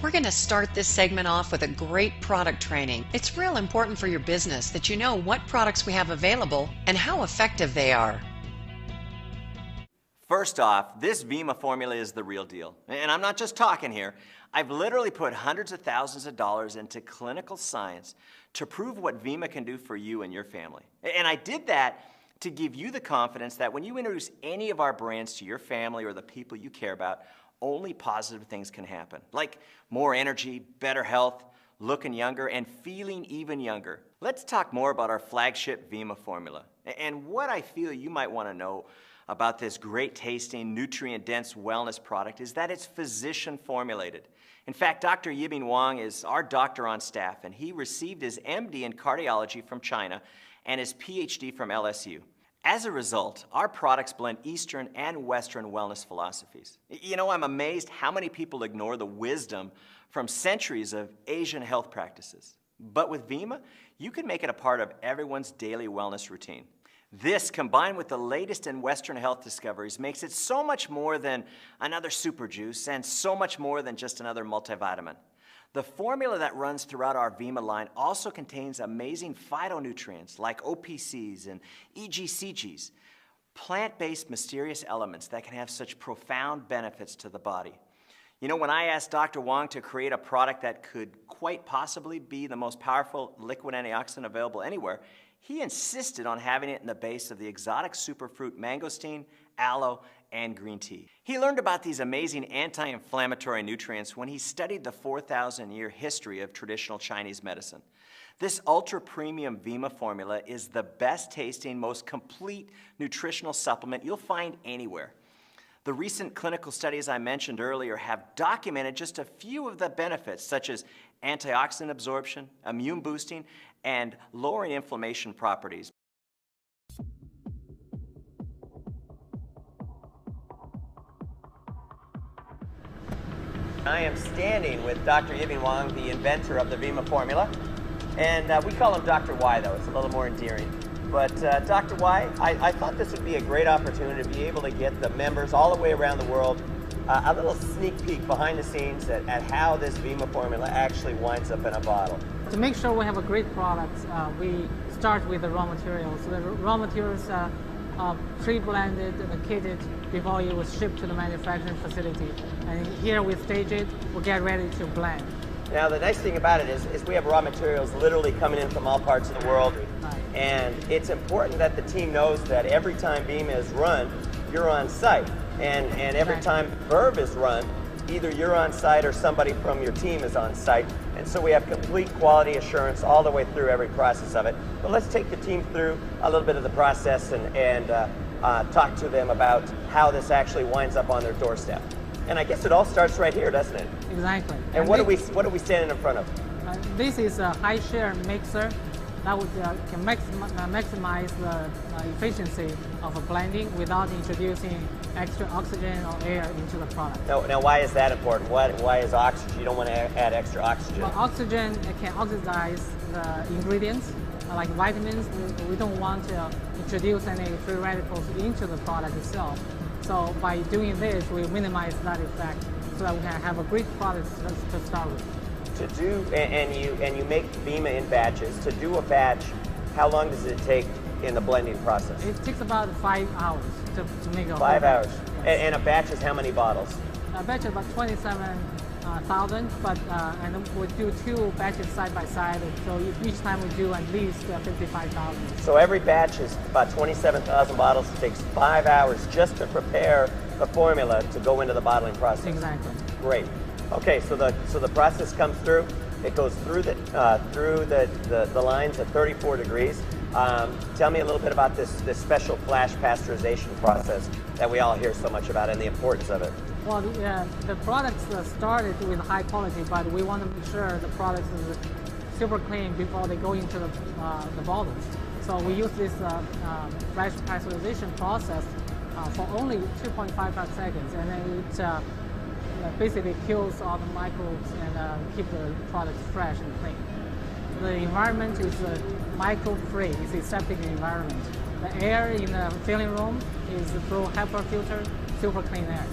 We're going to start this segment off with a great product training. It's real important for your business that you know what products we have available and how effective they are. First off, this Vemma formula is the real deal. And I'm not just talking here. I've literally put hundreds of thousands of dollars into clinical science to prove what Vemma can do for you and your family. And I did that to give you the confidence that when you introduce any of our brands to your family or the people you care about, only positive things can happen. Like more energy, better health, looking younger, and feeling even younger. Let's talk more about our flagship Vemma formula and what I feel you might want to know about this great tasting, nutrient-dense wellness product is that it's physician formulated. In fact, Dr. Yibing Wang is our doctor on staff, and he received his MD in cardiology from China and his PhD from LSU. As a result, our products blend Eastern and Western wellness philosophies. You know, I'm amazed how many people ignore the wisdom from centuries of Asian health practices. But with Vemma, you can make it a part of everyone's daily wellness routine. This, combined with the latest in Western health discoveries, makes it so much more than another super juice and so much more than just another multivitamin. The formula that runs throughout our Vemma line also contains amazing phytonutrients like OPCs and EGCGs, plant-based mysterious elements that can have such profound benefits to the body. You know, when I asked Dr. Wang to create a product that could quite possibly be the most powerful liquid antioxidant available anywhere, he insisted on having it in the base of the exotic superfruit mangosteen, aloe, and green tea. He learned about these amazing anti-inflammatory nutrients when he studied the 4,000-year history of traditional Chinese medicine. This ultra-premium Vemma formula is the best-tasting, most complete nutritional supplement you'll find anywhere. The recent clinical studies I mentioned earlier have documented just a few of the benefits, such as antioxidant absorption, immune boosting, and lowering inflammation properties. I am standing with Dr. Yibing Wang, the inventor of the Vemma formula, and we call him Dr. Y, though. It's a little more endearing. But Dr. Y, I thought this would be a great opportunity to be able to get the members all the way around the world a little sneak peek behind the scenes at how this Vemma formula actually winds up in a bottle. To make sure we have a great product, we start with the raw materials. So the raw materials are pre-blended and kitted before it was shipped to the manufacturing facility. And here we stage it, we get ready to blend. Now the nice thing about it is we have raw materials literally coming in from all parts of the world. Right. And it's important that the team knows that every time Vemma is run, you're on site. And every time Verve is run, either you're on site or somebody from your team is on site. And so we have complete quality assurance all the way through every process of it. But let's take the team through a little bit of the process and talk to them about how this actually winds up on their doorstep. And I guess it all starts right here, doesn't it? Exactly. And what are we standing in front of? This is a high-share mixer that would, can maximize the efficiency of a blending without introducing extra oxygen or air into the product. Now why is that important? Why is oxygen? You don't want to add extra oxygen. Well, oxygen can oxidize the ingredients, like vitamins. We don't want to introduce any free radicals into the product itself. So by doing this, we minimize that effect so that we can have a great product to start with. To do, and you make Vemma in batches. To do a batch, how long does it take in the blending process? It takes about 5 hours to make a 5 hours. Yes. And a batch is how many bottles? A batch is about 27,000, but and we do 2 batches side by side, so each time we do at least 55,000. So every batch is about 27,000 bottles. It takes 5 hours just to prepare the formula to go into the bottling process. Exactly. Great. Okay, so the process comes through. It goes through the lines at 34 degrees. Tell me a little bit about this special flash pasteurization process that we all hear so much about and the importance of it. Well, the products started with high quality, but we want to make sure the products is super clean before they go into the bottles. So we use this flash pasteurization process for only 2.55 seconds, and then it basically kills all the microbes and keep the products fresh and clean. The environment is microbe-free. It's a septic environment. The air in the filling room is through HEPA filter, super clean air.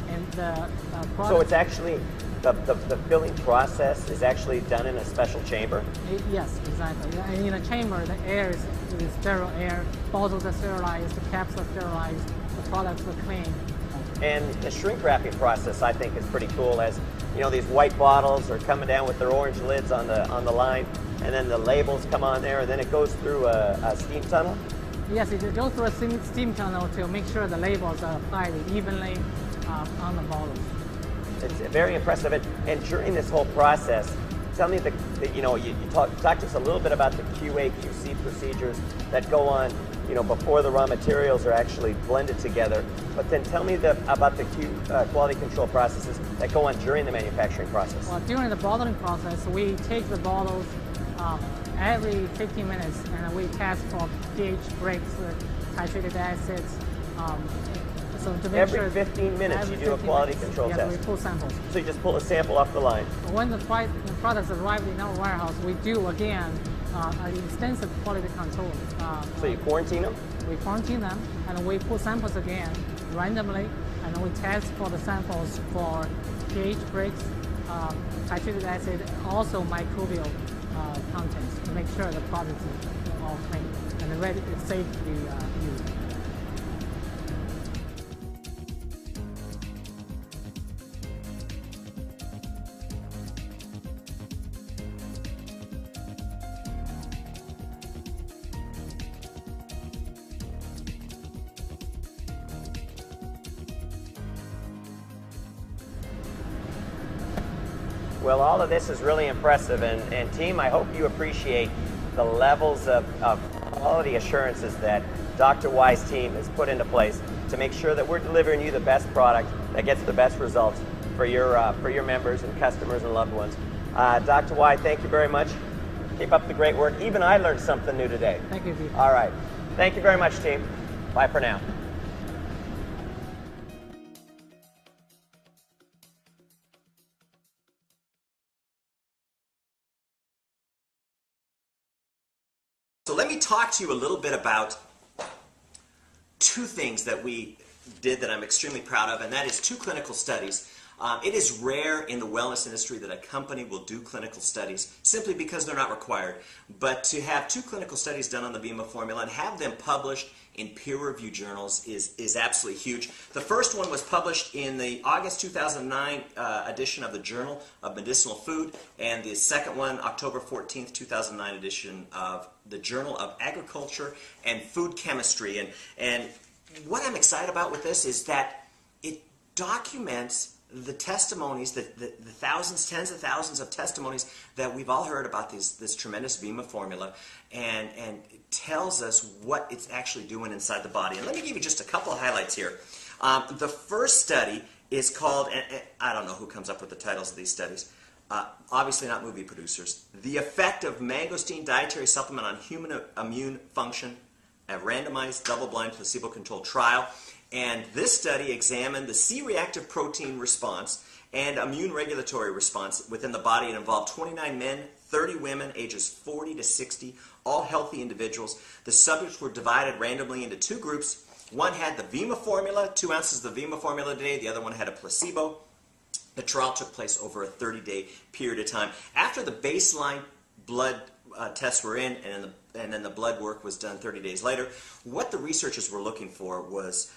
And the product, so it's actually the filling process is actually done in a special chamber? Yes, exactly. And in a chamber, the air is sterile air, bottles are sterilized, the caps are sterilized, the products are clean. And the shrink wrapping process, I think, is pretty cool. As you know, these white bottles are coming down with their orange lids on the line, and then the labels come on there, and then it goes through a steam tunnel. Yes, it goes through a steam tunnel to make sure the labels are applied evenly on the bottles. It's very impressive. And during this whole process, tell me you talk to us a little bit about the QA, QC procedures that go on, before the raw materials are actually blended together. But then tell me about the quality control processes that go on during the manufacturing process. Well, during the bottling process, we take the bottles every 15 minutes and we test for pH breaks, titrated acids. So to make every 15 minutes you do a quality control test? Yes, we pull samples. So you just pull a sample off the line? When the products arrive in our warehouse, we do again an extensive quality control. So you quarantine them? We quarantine them and we pull samples again randomly, and we test for the samples for pH breaks, titrated acid, also microbial contents to make sure the products are all clean and ready, it's safe to be used. Well, all of this is really impressive, and team, I hope you appreciate the levels of quality assurances that Dr. Y's team has put into place to make sure that we're delivering you the best product that gets the best results for your members and customers and loved ones. Dr. Y, thank you very much. Keep up the great work. Even I learned something new today. Thank you, Pete. All right. Thank you very much, team. Bye for now. So let me talk to you a little bit about two things that we did that I'm extremely proud of, and that is 2 clinical studies. It is rare in the wellness industry that a company will do clinical studies simply because they're not required. But to have 2 clinical studies done on the Vemma formula and have them published in peer-reviewed journals is absolutely huge. The first one was published in the August 2009 edition of the Journal of Medicinal Food, and the second one, October 14th, 2009 edition of the Journal of Agriculture and Food Chemistry. And what I'm excited about with this is that it documents the testimonies, the thousands, tens of thousands of testimonies that we've all heard about this tremendous Vemma formula, and tells us what it's actually doing inside the body. And let me give you just a couple of highlights here. The first study is called, and I don't know who comes up with the titles of these studies, obviously not movie producers, The Effect of Mangosteen Dietary Supplement on Human Immune Function, a randomized double-blind placebo-controlled trial. And this study examined the C-reactive protein response and immune regulatory response within the body. It involved 29 men, 30 women, ages 40 to 60, all healthy individuals. The subjects were divided randomly into 2 groups. One had the Vemma formula, 2 ounces of the Vemma formula a day. The other one had a placebo. The trial took place over a 30-day period of time. After the baseline blood tests were in, and then the blood work was done 30 days later, what the researchers were looking for was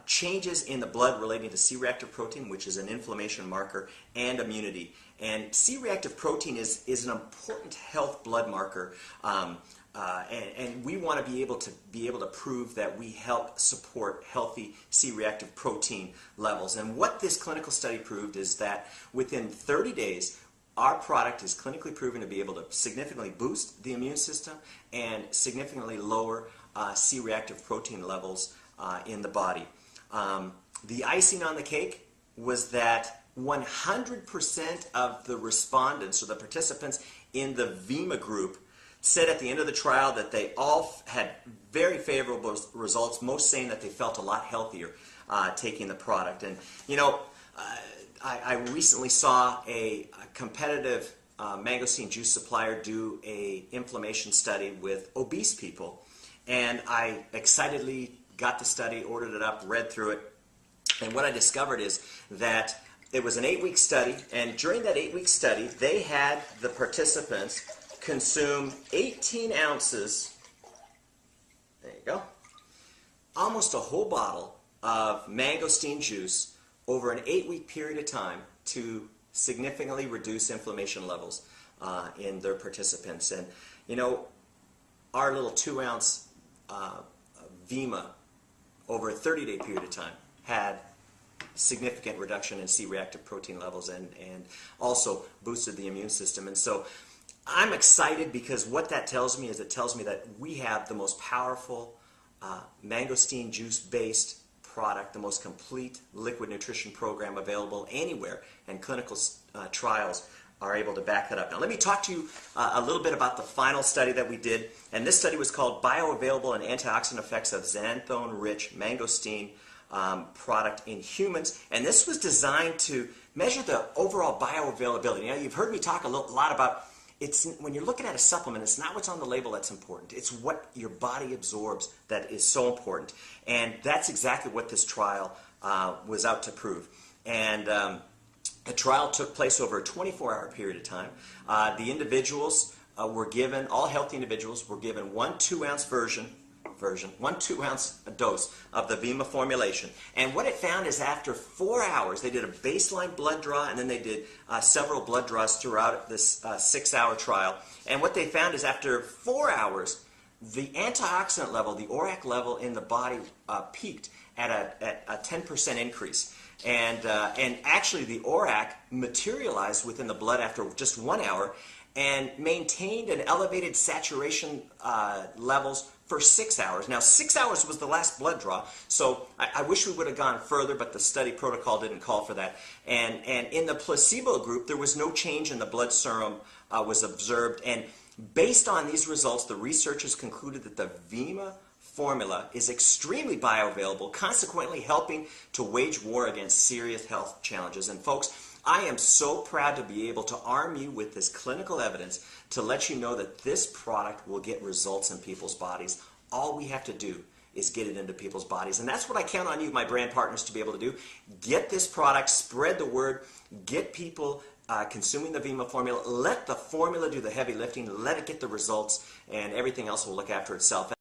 changes in the blood relating to C-reactive protein, which is an inflammation marker, and immunity. And C-reactive protein is an important health blood marker, and we want to be able to prove that we help support healthy C-reactive protein levels. And what this clinical study proved is that within 30 days, our product is clinically proven to be able to significantly boost the immune system and significantly lower C-reactive protein levels in the body. The icing on the cake was that 100% of the respondents, or the participants in the Vemma group, said at the end of the trial that they all had very favorable results, most saying that they felt a lot healthier taking the product. And I recently saw a competitive mangosteen juice supplier do a inflammation study with obese people, and I excitedly got the study, ordered it up, read through it, and what I discovered is that it was an 8-week study, and during that 8-week study, they had the participants consume 18 ounces, there you go, almost a whole bottle of mangosteen juice over an 8-week period of time to significantly reduce inflammation levels in their participants. And you know, our little 2-ounce Vemma over a 30-day period of time had significant reduction in C-reactive protein levels and also boosted the immune system. And so I'm excited because what that tells me is it tells me that we have the most powerful mangosteen juice-based product, the most complete liquid nutrition program available anywhere, and clinical trials are able to back that up. Now let me talk to you a little bit about the final study that we did, and this study was called Bioavailable and Antioxidant Effects of Xanthone-Rich Mangosteen product in Humans, and this was designed to measure the overall bioavailability. Now you've heard me talk a lot about when you're looking at a supplement, it's not what's on the label that's important. It's what your body absorbs that is so important. And that's exactly what this trial was out to prove. And the trial took place over a 24-hour period of time. The individuals were given, all healthy individuals were given one 2-ounce one 2-ounce dose of the Vemma formulation. And what it found is after 4 hours, they did a baseline blood draw, and then they did several blood draws throughout this 6-hour trial. And what they found is after 4 hours, the antioxidant level, the ORAC level in the body peaked at a 10% increase. And actually the ORAC materialized within the blood after just 1 hour and maintained an elevated saturation levels for 6 hours. Now 6 hours was the last blood draw, so I wish we would have gone further, but the study protocol didn't call for that. And in the placebo group, there was no change in the blood serum was observed. And based on these results, the researchers concluded that the Vemma formula is extremely bioavailable, consequently helping to wage war against serious health challenges. And folks, I am so proud to be able to arm you with this clinical evidence to let you know that this product will get results in people's bodies. All we have to do is get it into people's bodies. And that's what I count on you, my brand partners, to be able to do. Get this product, spread the word, get people consuming the Vemma formula. Let the formula do the heavy lifting, let it get the results, and everything else will look after itself.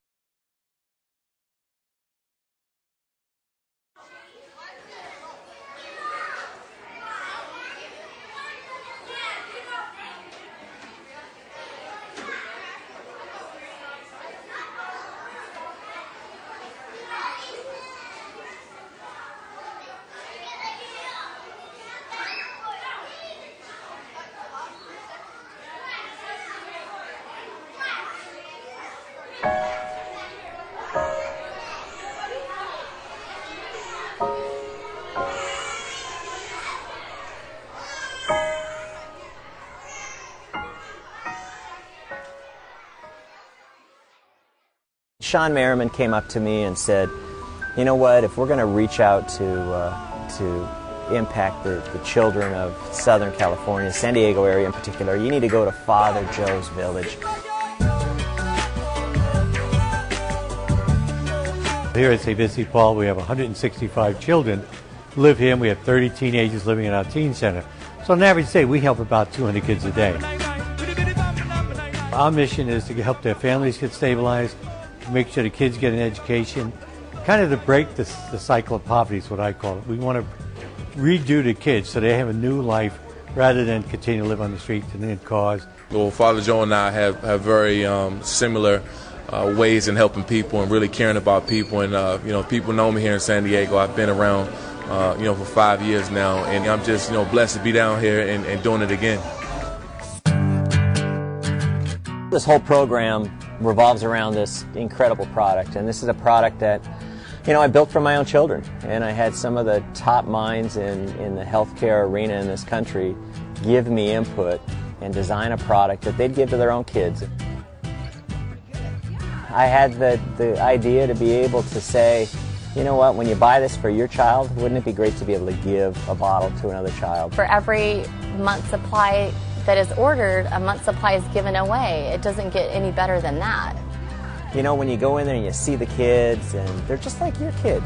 Sean Merriman came up to me and said, you know what, if we're going to reach out to impact the children of Southern California, San Diego area in particular, you need to go to Father Joe's Village. Here at St. Vincent de Paul, we have 165 children who live here, and we have 30 teenagers living in our teen center. So on an average day, we help about 200 kids a day. Our mission is to help their families get stabilized, to make sure the kids get an education, kind of to break the cycle of poverty is what I call it. We want to redo the kids so they have a new life rather than continue to live on the streets and in cars. Well, Father Joe and I have very similar ways in helping people and really caring about people. And, you know, people know me here in San Diego. I've been around, you know, for 5 years now. And I'm just, you know, blessed to be down here and doing it again. This whole program revolves around this incredible product, and this is a product that, you know, I built for my own children, and I had some of the top minds in the healthcare arena in this country give me input and design a product that they'd give to their own kids. I had the idea to be able to say, you know what, when you buy this for your child, wouldn't it be great to be able to give a bottle to another child? For every month's supply that is ordered, a month's supply is given away. It doesn't get any better than that. You know, when you go in there and you see the kids, and they're just like your kid.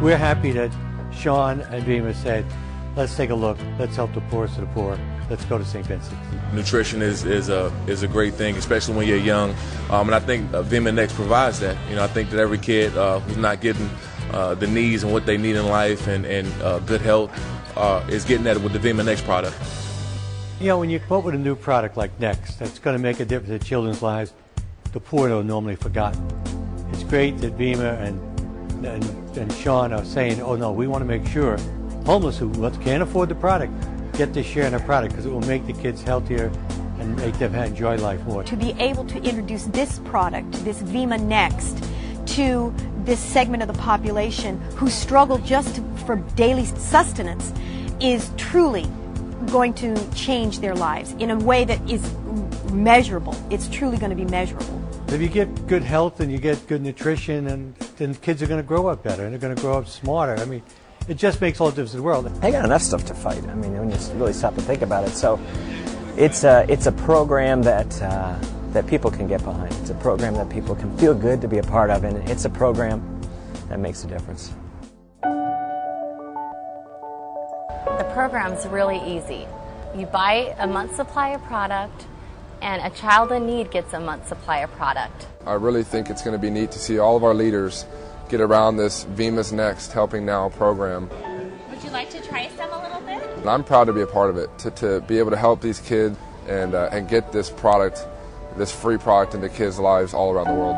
We're happy that Sean and Vemma said, let's take a look. Let's help the poorest of the poor. Let's go to St. Vincent. Nutrition is a great thing, especially when you're young, and I think Vemma Next provides that. You know, I think that every kid who's not getting the needs and what they need in life and good health is getting that with the Vemma Next product. You know, when you come up with a new product like Next, that's going to make a difference in children's lives, the poor are normally forgotten. It's great that Vemma and Sean are saying, oh no, we want to make sure homeless who can't afford the product get to share in the product because it will make the kids healthier and make them enjoy life more. To be able to introduce this product, this Vemma Next, to this segment of the population who struggle just for daily sustenance is truly going to change their lives in a way that is measurable. It's truly going to be measurable. If you get good health and you get good nutrition, and then kids are going to grow up better and they're going to grow up smarter. I mean, it just makes all the difference in the world. I got enough stuff to fight. I mean, when you really stop and think about it. So it's a program that people can get behind. It's a program that people can feel good to be a part of, and it's a program that makes a difference. The program's really easy. You buy a month's supply of product, and a child in need gets a month's supply of product. I really think it's going to be neat to see all of our leaders get around this Vemma's Next Helping Now program. Would you like to try some a little bit? And I'm proud to be a part of it, to be able to help these kids and get this product, this free product into kids' lives all around the world.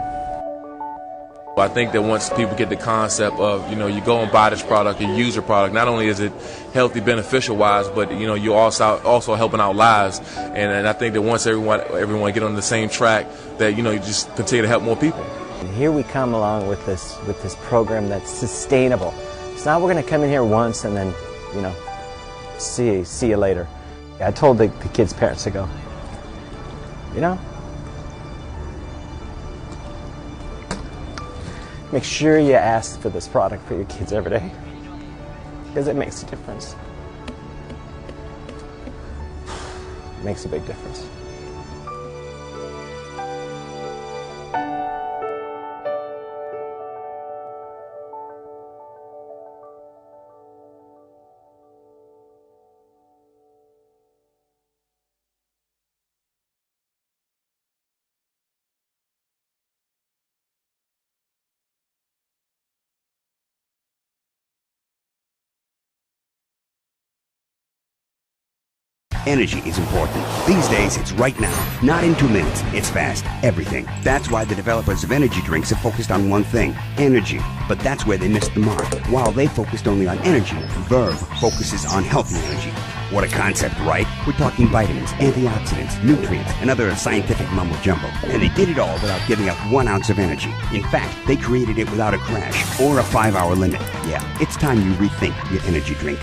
I think that once people get the concept of, you know, you go and buy this product and use the product, not only is it healthy, beneficial wise, but, you know, you're also helping out lives. And I think that once everyone get on the same track, that, you know, you just continue to help more people. And here we come along with this program that's sustainable. It's not we're going to come in here once and then, you know, see you later. I told the kids' parents, to go, you know, make sure you ask for this product for your kids every day, because it makes a difference. It makes a big difference. Energy is important. These days, it's right now. Not in 2 minutes. It's fast. Everything. That's why the developers of energy drinks have focused on one thing, energy. But that's where they missed the mark. While they focused only on energy, Verve focuses on healthy energy. What a concept, right? We're talking vitamins, antioxidants, nutrients, and other scientific mumbo-jumbo. And they did it all without giving up 1 ounce of energy. In fact, they created it without a crash or a 5-hour limit. Yeah, it's time you rethink your energy drink.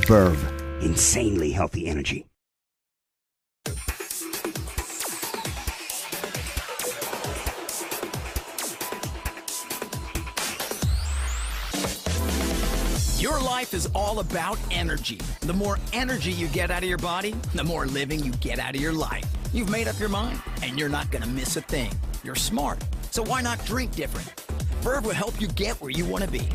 Verve. Insanely healthy energy. Your life is all about energy. The more energy you get out of your body, the more living you get out of your life. You've made up your mind, and you're not going to miss a thing. You're smart, so why not drink different? Verve will help you get where you want to be.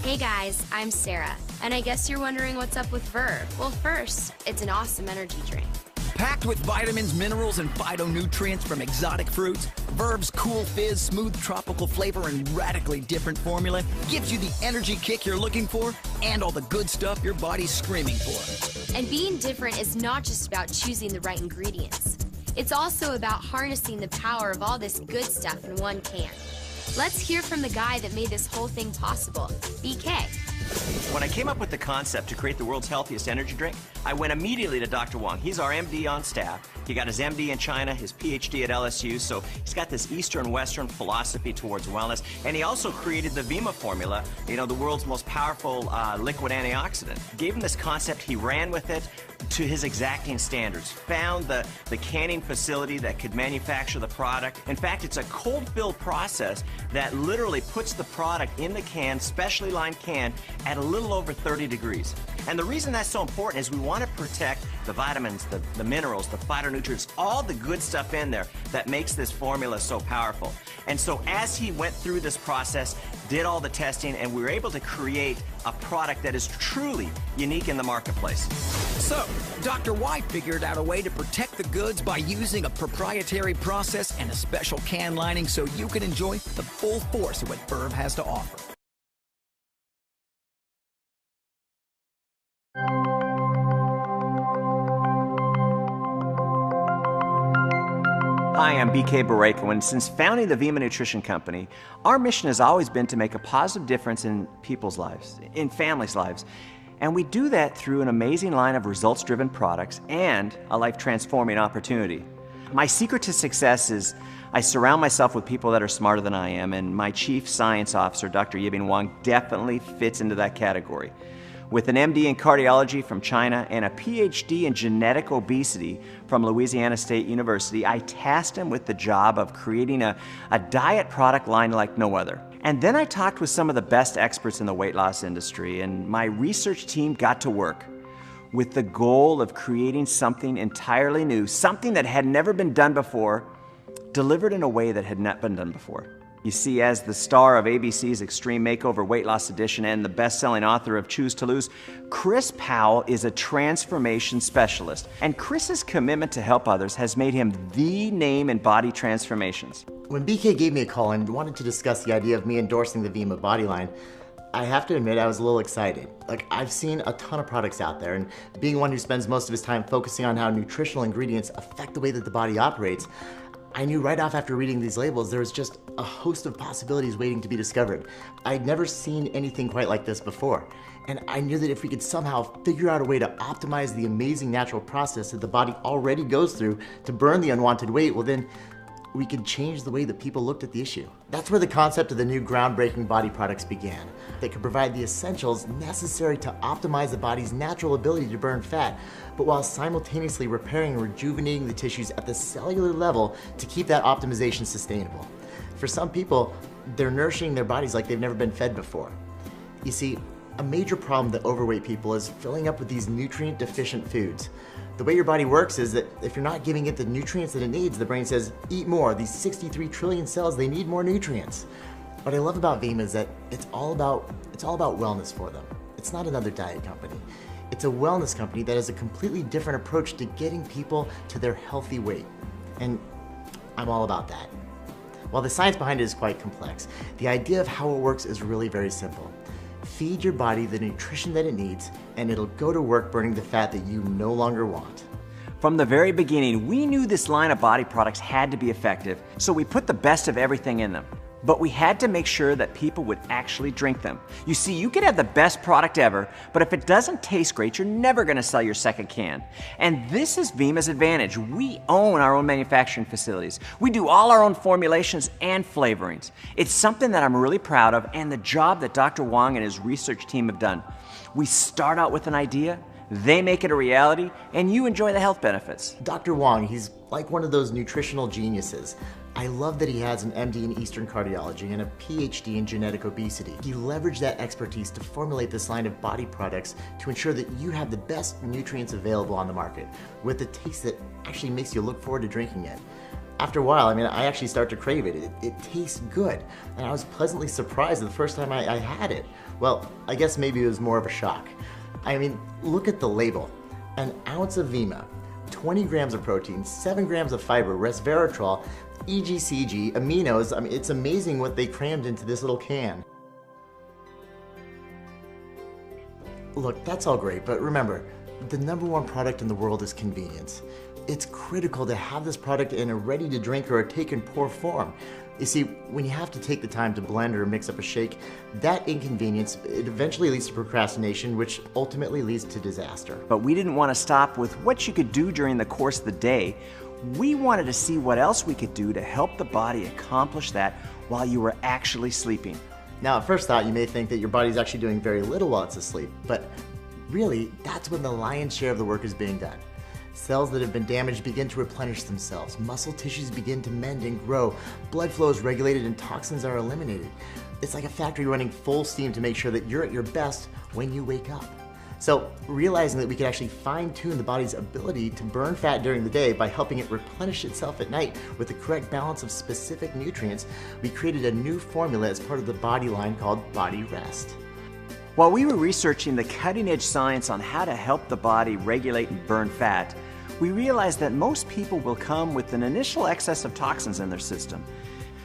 Hey guys, I'm Sarah, and I guess you're wondering what's up with Verve. Well, first, it's an awesome energy drink. Packed with vitamins, minerals, and phytonutrients from exotic fruits, Verve's cool fizz, smooth tropical flavor, and radically different formula gives you the energy kick you're looking for and all the good stuff your body's screaming for. And being different is not just about choosing the right ingredients. It's also about harnessing the power of all this good stuff in one can. Let's hear from the guy that made this whole thing possible, BK. When I came up with the concept to create the world's healthiest energy drink, I went immediately to Dr. Wang. He's our MD on staff. He got his MD in China, his PhD at LSU, so he's got this Eastern-Western philosophy towards wellness. And he also created the Vemma formula, you know, the world's most powerful liquid antioxidant. Gave him this concept, he ran with it to his exacting standards. Found the canning facility that could manufacture the product. In fact, it's a cold fill process that literally puts the product in the can, specially lined can, at a little over 30 degrees. And the reason that's so important is we want to protect the vitamins, the minerals, the phytonutrients, all the good stuff in there that makes this formula so powerful. And so as he went through this process, did all the testing, and we were able to create a product that is truly unique in the marketplace. So, Dr. White figured out a way to protect the goods by using a proprietary process and a special can lining so you can enjoy the full force of what Verve has to offer. Hi, I'm BK Barreco, and since founding the Vemma Nutrition Company, our mission has always been to make a positive difference in people's lives, in families' lives. And we do that through an amazing line of results-driven products and a life-transforming opportunity. My secret to success is I surround myself with people that are smarter than I am, and my chief science officer, Dr. Yibing Wang, definitely fits into that category. With an MD in cardiology from China and a PhD in genetic obesity from Louisiana State University, I tasked him with the job of creating a diet product line like no other. And then I talked with some of the best experts in the weight loss industry, and my research team got to work with the goal of creating something entirely new, something that had never been done before, delivered in a way that had not been done before. You see, as the star of ABC's Extreme Makeover Weight Loss Edition and the best-selling author of Choose to Lose, Chris Powell is a transformation specialist. And Chris's commitment to help others has made him the name in body transformations. When BK gave me a call and wanted to discuss the idea of me endorsing the Vemma body line, I have to admit I was a little excited. Like, I've seen a ton of products out there, and being one who spends most of his time focusing on how nutritional ingredients affect the way that the body operates, I knew right off after reading these labels there was just a host of possibilities waiting to be discovered. I'd never seen anything quite like this before, and I knew that if we could somehow figure out a way to optimize the amazing natural process that the body already goes through to burn the unwanted weight, well then we could change the way that people looked at the issue. That's where the concept of the new groundbreaking body products began. They could provide the essentials necessary to optimize the body's natural ability to burn fat, but while simultaneously repairing and rejuvenating the tissues at the cellular level to keep that optimization sustainable. For some people, they're nourishing their bodies like they've never been fed before. You see, a major problem that overweight people is filling up with these nutrient-deficient foods. The way your body works is that if you're not giving it the nutrients that it needs, the brain says, eat more. These 63 trillion cells, they need more nutrients. What I love about Vemma is that it's all about wellness for them. It's not another diet company. It's a wellness company that has a completely different approach to getting people to their healthy weight. And I'm all about that. While the science behind it is quite complex, the idea of how it works is really very simple. Feed your body the nutrition that it needs, and it'll go to work burning the fat that you no longer want. From the very beginning, we knew this line of body products had to be effective, so we put the best of everything in them. But we had to make sure that people would actually drink them. You see, you could have the best product ever, but if it doesn't taste great, you're never gonna sell your second can. And this is Vemma's advantage. We own our own manufacturing facilities. We do all our own formulations and flavorings. It's something that I'm really proud of, and the job that Dr. Wang and his research team have done. We start out with an idea, they make it a reality, and you enjoy the health benefits. Dr. Wang, he's like one of those nutritional geniuses. I love that he has an MD in Eastern cardiology and a PhD in genetic obesity. He leveraged that expertise to formulate this line of body products to ensure that you have the best nutrients available on the market with a taste that actually makes you look forward to drinking it. After a while, I actually start to crave it. It tastes good, and I was pleasantly surprised the first time I had it. Well, I guess maybe it was more of a shock. Look at the label. An ounce of Vemma, 20 grams of protein, 7 grams of fiber, resveratrol, EGCG, aminos. It's amazing what they crammed into this little can. Look, that's all great, but remember, the #1 product in the world is convenience. It's critical to have this product in a ready-to-drink or a take-and-pour form. You see, when you have to take the time to blend or mix up a shake, that inconvenience, it eventually leads to procrastination, which ultimately leads to disaster. But we didn't want to stop with what you could do during the course of the day. We wanted to see what else we could do to help the body accomplish that while you were actually sleeping. Now, at first thought, you may think that your body's actually doing very little while it's asleep, but really, that's when the lion's share of the work is being done. Cells that have been damaged begin to replenish themselves, muscle tissues begin to mend and grow, blood flow is regulated, and toxins are eliminated. It's like a factory running full steam to make sure that you're at your best when you wake up. So realizing that we could actually fine-tune the body's ability to burn fat during the day by helping it replenish itself at night with the correct balance of specific nutrients, we created a new formula as part of the body line called Body Rest. While we were researching the cutting-edge science on how to help the body regulate and burn fat, we realized that most people will come with an initial excess of toxins in their system.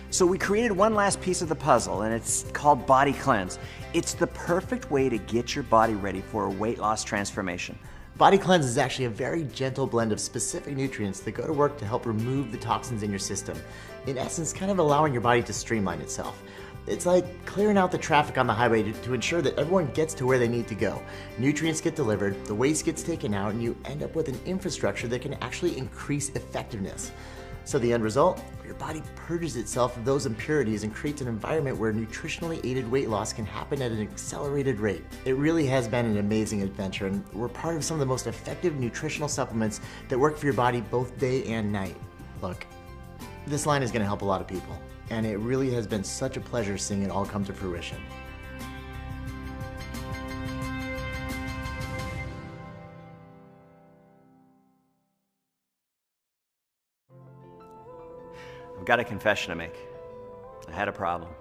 So we created one last piece of the puzzle, and it's called Body Cleanse. It's the perfect way to get your body ready for a weight loss transformation. Body Cleanse is actually a very gentle blend of specific nutrients that go to work to help remove the toxins in your system. In essence, kind of allowing your body to streamline itself. It's like clearing out the traffic on the highway to ensure that everyone gets to where they need to go. Nutrients get delivered, the waste gets taken out, and you end up with an infrastructure that can actually increase effectiveness. So the end result? Your body purges itself of those impurities and creates an environment where nutritionally aided weight loss can happen at an accelerated rate. It really has been an amazing adventure, and we're part of some of the most effective nutritional supplements that work for your body both day and night. Look, this line is going to help a lot of people, and it really has been such a pleasure seeing it all come to fruition. I've got a confession to make. I had a problem.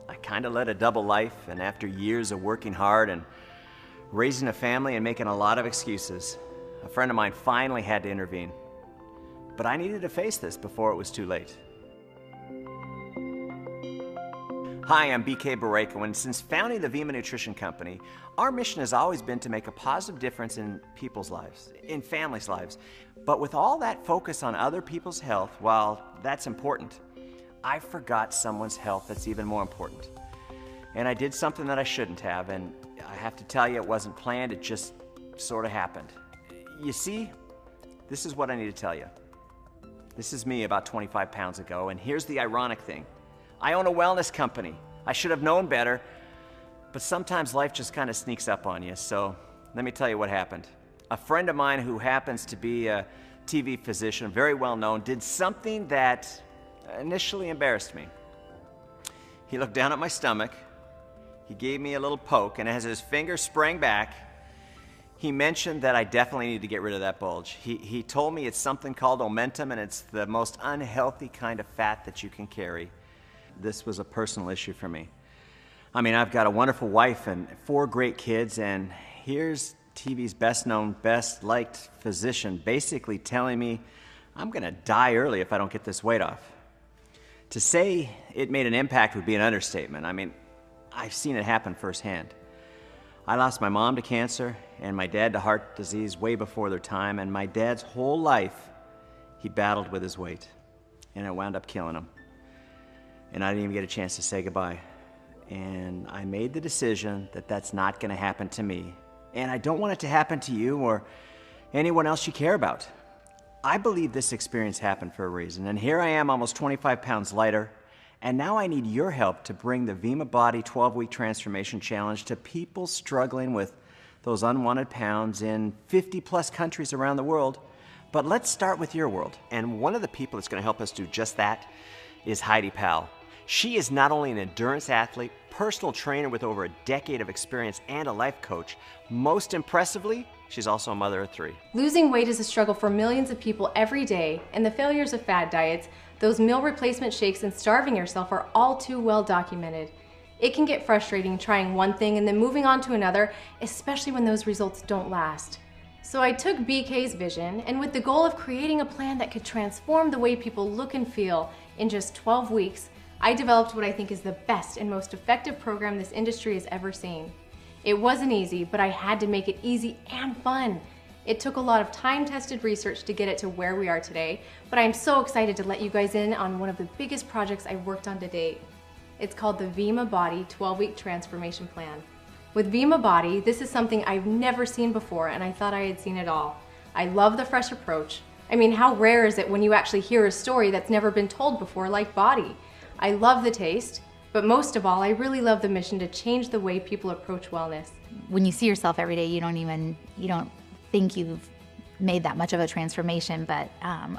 I kind of led a double life, and after years of working hard and raising a family and making a lot of excuses, a friend of mine finally had to intervene. But I needed to face this before it was too late. Hi, I'm BK Barreco, and since founding the Vemma Nutrition Company, our mission has always been to make a positive difference in people's lives, in families' lives. But with all that focus on other people's health, while that's important, I forgot someone's health that's even more important. And I did something that I shouldn't have, and I have to tell you, it wasn't planned, it just sort of happened. You see, this is what I need to tell you. This is me about 25 pounds ago, and here's the ironic thing. I own a wellness company. I should have known better, but sometimes life just kind of sneaks up on you, so let me tell you what happened. A friend of mine who happens to be a TV physician, very well known, did something that initially embarrassed me. He looked down at my stomach, he gave me a little poke, and as his finger sprang back, he mentioned that I definitely need to get rid of that bulge. He told me it's something called omentum, and it's the most unhealthy kind of fat that you can carry. This was a personal issue for me. I mean, I've got a wonderful wife and 4 great kids, and here's TV's best known, best liked physician basically telling me I'm gonna die early if I don't get this weight off. To say it made an impact would be an understatement. I mean, I've seen it happen firsthand. I lost my mom to cancer and my dad to heart disease way before their time, and my dad's whole life he battled with his weight, and it wound up killing him. And I didn't even get a chance to say goodbye. And I made the decision that that's not gonna happen to me. And I don't want it to happen to you or anyone else you care about. I believe this experience happened for a reason, and here I am almost 25 pounds lighter, and now I need your help to bring the Vemma Body 12-Week Transformation Challenge to people struggling with those unwanted pounds in 50+ countries around the world. But let's start with your world. And one of the people that's gonna help us do just that is Heidi Powell. She is not only an endurance athlete, personal trainer with over a decade of experience, and a life coach. Most impressively, she's also a mother of 3. Losing weight is a struggle for millions of people every day, and the failures of fad diets, those meal replacement shakes, and starving yourself are all too well documented. It can get frustrating trying one thing and then moving on to another, especially when those results don't last. So I took BK's vision, and with the goal of creating a plan that could transform the way people look and feel in just 12 weeks, I developed what I think is the best and most effective program this industry has ever seen. It wasn't easy, but I had to make it easy and fun. It took a lot of time-tested research to get it to where we are today, but I'm so excited to let you guys in on one of the biggest projects I've worked on to date. It's called the Vemma Body 12-Week Transformation Plan. With Vemma Body, this is something I've never seen before, and I thought I had seen it all. I love the fresh approach. I mean, how rare is it when you actually hear a story that's never been told before, like Body? I love the taste, but most of all, I really love the mission to change the way people approach wellness. When you see yourself every day, you don't think you've made that much of a transformation, but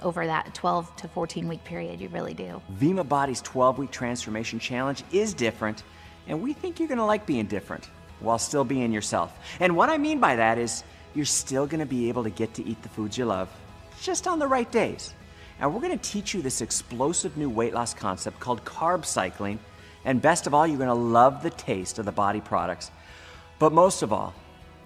over that 12 to 14 week period, you really do. Vemma Body's 12-Week Transformation Challenge is different, and we think you're gonna like being different. while still being yourself. And what I mean by that is you're still going to be able to get to eat the foods you love, just on the right days. And we're going to teach you this explosive new weight loss concept called carb cycling. And best of all, you're going to love the taste of the Body products. But most of all,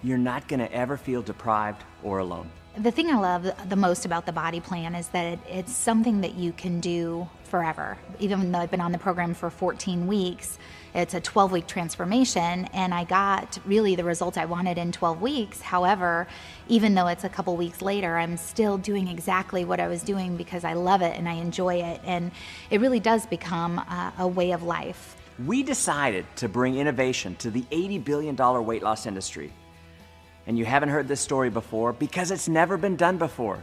you're not going to ever feel deprived or alone. The thing I love the most about the Body Plan is that it's something that you can do forever. Even though I've been on the program for 14 weeks, it's a 12-week transformation, and I got really the results I wanted in 12 weeks. However, even though it's a couple weeks later, I'm still doing exactly what I was doing because I love it and I enjoy it, and it really does become a way of life. We decided to bring innovation to the $80 billion weight loss industry. And you haven't heard this story before because it's never been done before.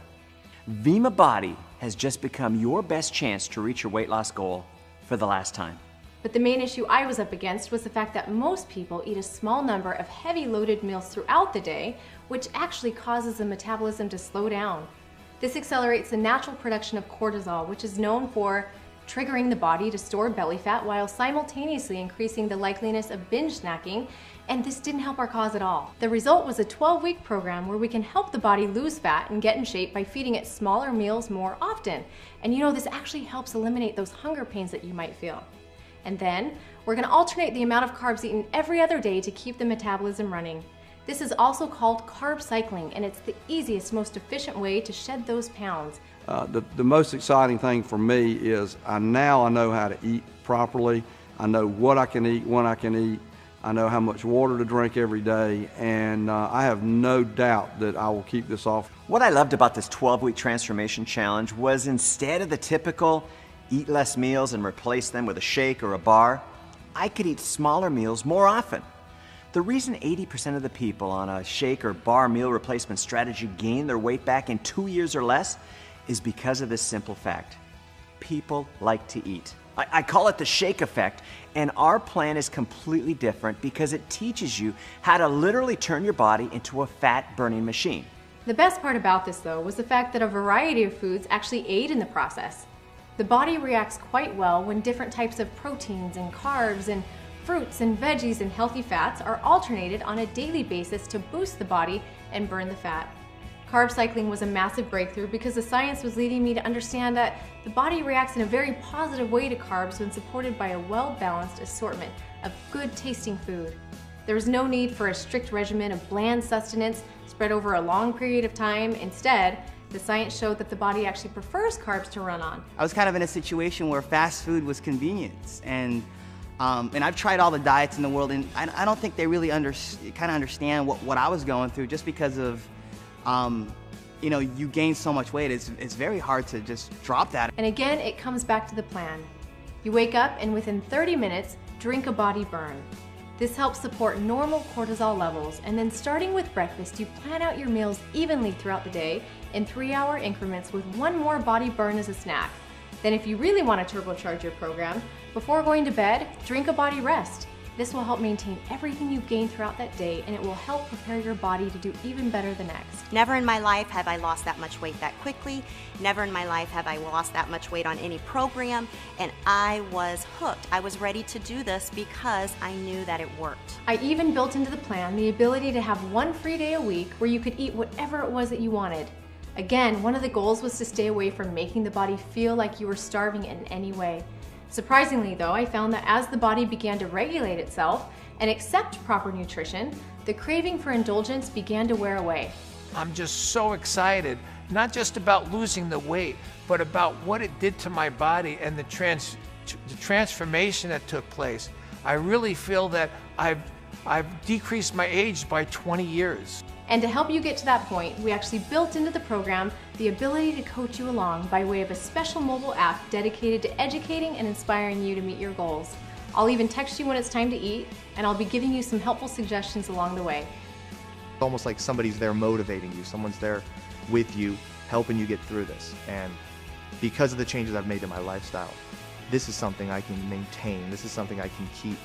Vemma Body has just become your best chance to reach your weight loss goal for the last time. But the main issue I was up against was the fact that most people eat a small number of heavy loaded meals throughout the day, which actually causes the metabolism to slow down. This accelerates the natural production of cortisol, which is known for triggering the body to store belly fat while simultaneously increasing the likeliness of binge snacking, and this didn't help our cause at all. The result was a 12-week program where we can help the body lose fat and get in shape by feeding it smaller meals more often. And you know, this actually helps eliminate those hunger pains that you might feel. And then, we're gonna alternate the amount of carbs eaten every other day to keep the metabolism running. This is also called carb cycling, and it's the easiest, most efficient way to shed those pounds. The most exciting thing for me is now I know how to eat properly. I know what I can eat, when I can eat. I know how much water to drink every day, and I have no doubt that I will keep this off. What I loved about this 12-week transformation challenge was instead of the typical eat less meals and replace them with a shake or a bar, I could eat smaller meals more often. The reason 80% of the people on a shake or bar meal replacement strategy gain their weight back in 2 years or less is because of this simple fact. People like to eat. I call it the shake effect, and our plan is completely different because it teaches you how to literally turn your body into a fat-burning machine. The best part about this, though, was the fact that a variety of foods actually aid in the process. The body reacts quite well when different types of proteins and carbs and fruits and veggies and healthy fats are alternated on a daily basis to boost the body and burn the fat. Carb cycling was a massive breakthrough because the science was leading me to understand that the body reacts in a very positive way to carbs when supported by a well-balanced assortment of good-tasting food. There was no need for a strict regimen of bland sustenance spread over a long period of time. Instead, the science showed that the body actually prefers carbs to run on. I was kind of in a situation where fast food was convenience, and I've tried all the diets in the world, and I don't think they really understand what I was going through, just because of you know, you gain so much weight, it's very hard to just drop that. And again, it comes back to the plan. You wake up and within 30 minutes, drink a Body Burn. This helps support normal cortisol levels, and then starting with breakfast, you plan out your meals evenly throughout the day in 3-hour increments with one more Body Burn as a snack. Then if you really want to turbocharge your program, before going to bed, drink a Body Rest. This will help maintain everything you've gained throughout that day, and it will help prepare your body to do even better the next. Never in my life have I lost that much weight that quickly. Never in my life have I lost that much weight on any program, and I was hooked. I was ready to do this because I knew that it worked. I even built into the plan the ability to have one free day a week where you could eat whatever it was that you wanted. Again, one of the goals was to stay away from making the body feel like you were starving in any way. Surprisingly though, I found that as the body began to regulate itself and accept proper nutrition, the craving for indulgence began to wear away. I'm just so excited, not just about losing the weight, but about what it did to my body and the transformation that took place. I really feel that I've decreased my age by 20 years. And to help you get to that point, we actually built into the program the ability to coach you along by way of a special mobile app dedicated to educating and inspiring you to meet your goals. I'll even text you when it's time to eat, and I'll be giving you some helpful suggestions along the way. It's almost like somebody's there motivating you, someone's there with you, helping you get through this. And because of the changes I've made to my lifestyle, this is something I can maintain, this is something I can keep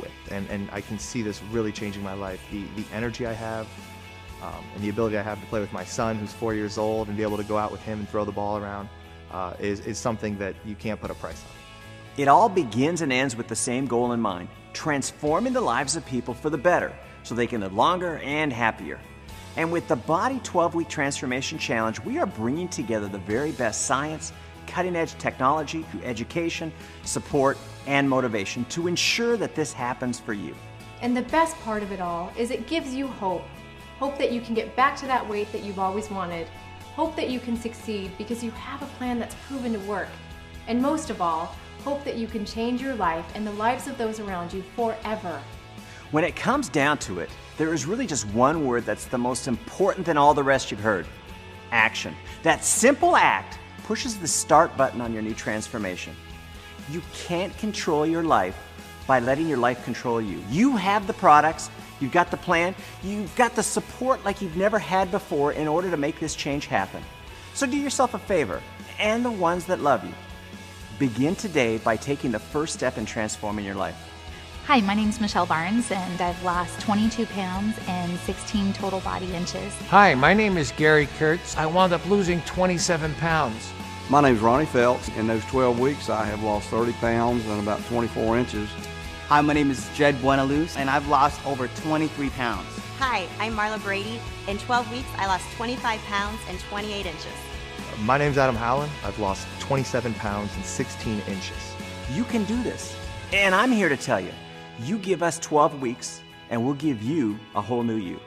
with, and I can see this really changing my life. The energy I have, and the ability I have to play with my son, who's 4 years old, and be able to go out with him and throw the ball around is something that you can't put a price on. It all begins and ends with the same goal in mind: transforming the lives of people for the better so they can live longer and happier. And with the Body 12-Week Transformation Challenge, we are bringing together the very best science, cutting-edge technology, education, support, and motivation to ensure that this happens for you. And the best part of it all is it gives you hope. Hope that you can get back to that weight that you've always wanted. Hope that you can succeed because you have a plan that's proven to work. And most of all, hope that you can change your life and the lives of those around you forever. When it comes down to it, there is really just one word that's the most important than all the rest you've heard: action. That simple act pushes the start button on your new transformation. You can't control your life by letting your life control you. You have the products, you've got the plan, you've got the support like you've never had before in order to make this change happen. So do yourself a favor, and the ones that love you. Begin today by taking the first step in transforming your life. Hi, my name's Michelle Barnes, and I've lost 22 pounds and 16 total body inches. Hi, my name is Gary Kurtz. I wound up losing 27 pounds. My name's Ronnie Phelps. In those 12 weeks, I have lost 30 pounds and about 24 inches. Hi, my name is Jed Buenaluz, and I've lost over 23 pounds. Hi, I'm Marla Brady. In 12 weeks, I lost 25 pounds and 28 inches. My name's Adam Howland. I've lost 27 pounds and 16 inches. You can do this. And I'm here to tell you, you give us 12 weeks and we'll give you a whole new you.